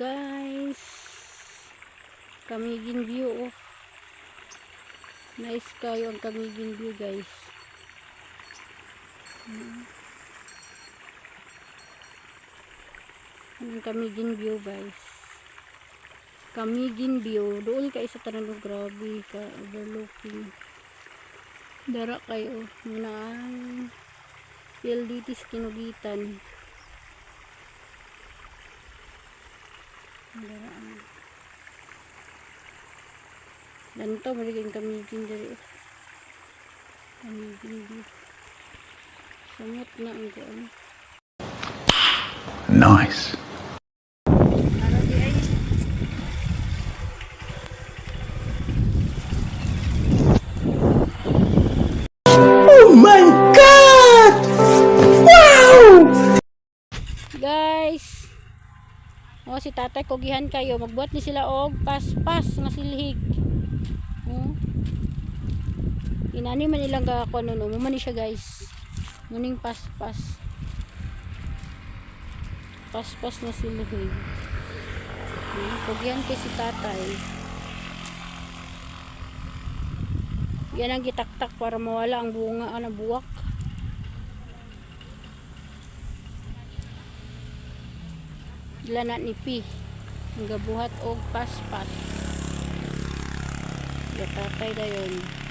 guys, Camiguin view. Oh, nice kayo ang Camiguin view guys. Ang Camiguin view guys, Camiguin view doon kayo sa tanong. Grabe ka overlooking dara kayo muna ang PLDT sa Kinugitan. Ganito maliging Camiguin diri. Camiguin view. Samot na ang kuan. Nice. Oh my God! Wow! Guys, oh, si tatay kugihan kayo, magbuhat ni sila og paspas nga silhig. Inani man ilang gakon no, man ni siya guys. Muning paspas. Paspas na silhig. Kugihan kay si tatay. Yan ang gitaktak para mawala ang bunga ng buwak. Dila na ni P. Ang gabuhat og paspas. Tatay dayon.